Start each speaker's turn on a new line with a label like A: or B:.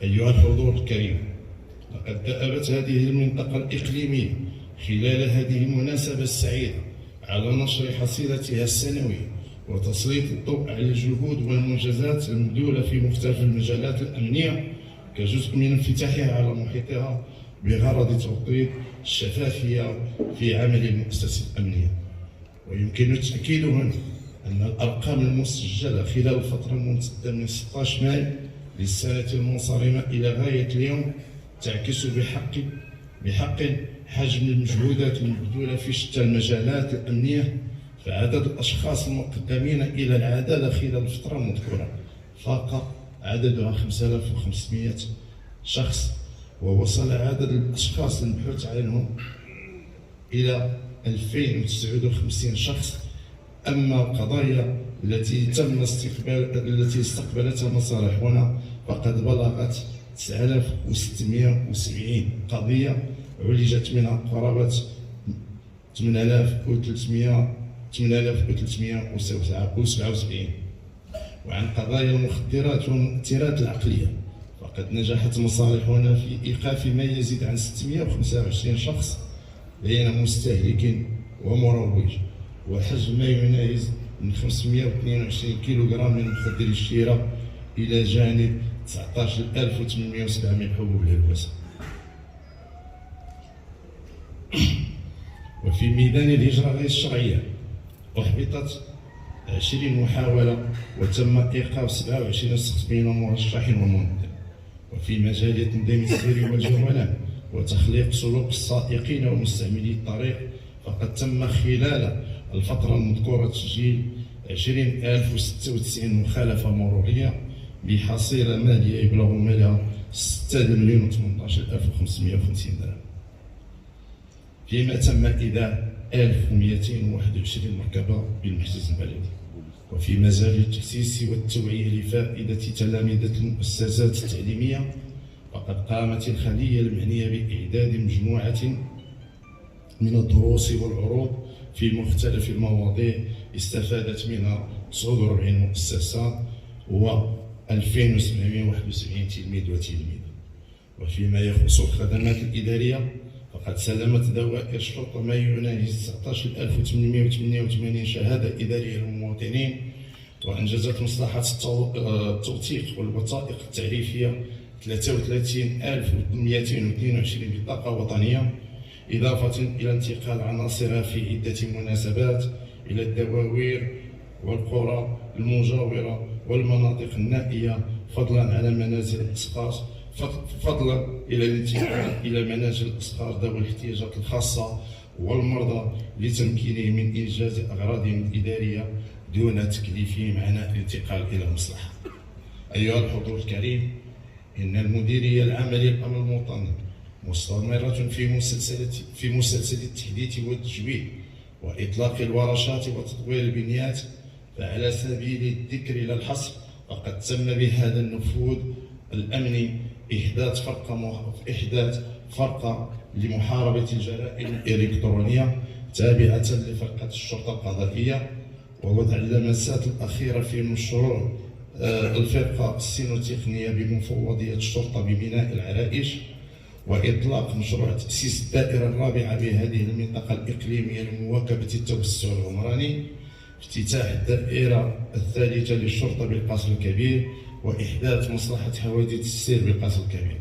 A: أيها الحضور الكريم، لقد دأبت هذه المنطقة الإقليمية خلال هذه المناسبة السعيدة على نشر حصيلتها السنوية وتسليط الضوء على الجهود والمنجزات المبذولة في مختلف المجالات الأمنية كجزء من انفتاحها على محيطها بغرض توطيد الشفافية في عمل المؤسسة الأمنية. ويمكن التأكيد هنا أن الأرقام المسجلة خلال الفترة الممتدة من 16 مايو للسنة المنصرمة إلى غاية اليوم تعكس بحق حجم المجهودات المبذولة في شتى المجالات الأمنية. فعدد الأشخاص المقدمين إلى العدالة خلال الفترة المذكورة فاق عددها 5500 شخص، ووصل عدد الأشخاص المبحوث عنهم إلى 2059 شخص. أما القضايا التي استقبلتها مصالحنا فقد بلغت 9670 قضية، عولجت منها قرابة 8377. وعن قضايا المخدرات والمؤثرات العقلية فقد نجحت مصالحنا في إيقاف ما يزيد عن 625 شخص بين مستهلك ومروج، وحجم ما يناهز من 522 كيلوغرام من مخدر الشراء إلى جانب 19807 من حبوب الهلوسة. وفي ميدان الهجرة غير الشرعية أحبطت 20 محاولة وتم إيقاف 27 شخص بين مرشح ومنظم. وفي مجال تنظيم السير والجولان وتخليق سلوك السائقين ومستعملي الطريق فقد تم خلال الفترة المذكورة تسجيل 20,096 مخالفة مرورية بحصيلة مالية يبلغ مالها 6,018,550 درهم، فيما تم إيداع 1221 مركبة بالمحجز البلدي. وفي مجال التأسيس والتوعية لفائدة تلامذة المؤسسات التعليمية فقد قامت الخلية المعنية بإعداد مجموعة من الدروس والعروض في مختلف المواضيع استفادت منها 49 مؤسسة و 2771 تلميذ وتلميذة. وفيما يخص الخدمات الإدارية فقد سلمت دوائر الشرطة ما يناهز 19888 شهادة إدارية للمواطنين، وأنجزت مصلحة التوثيق والوثائق التعريفية 33222 بطاقة وطنية، إضافة إلى انتقال عناصرها في عدة مناسبات إلى الدواوير والقرى المجاورة والمناطق النائية، فضلا إلى الانتقال إلى منازل الأسقار ذوي الاحتياجات الخاصة والمرضى لتمكينهم من إنجاز أغراضهم الإدارية دون تكليفهم عناء الانتقال إلى المصلحة. أيها الحضور الكريم، إن المديرية العامة للأمن الوطني مستمرة في مسلسل التحديث والتجويد وإطلاق الورشات وتطوير البنيات. فعلى سبيل الذكر لا الحصر فقد تم بهذا النفوذ الأمني إحداث فرقة لمحاربة الجرائم الإلكترونية تابعة لفرقة الشرطة القضائية، ووضع اللمسات الأخيرة في مشروع الفرقة السينوتقنية بمفوضية الشرطة ببناء العرائش، وإطلاق مشروع تأسيس الدائرة الرابعة بهذه المنطقة الإقليمية لمواكبة التوسع العمراني، افتتاح الدائرة الثالثة للشرطة بالقصر الكبير، وإحداث مصلحة حوادث السير بالقصر الكبير.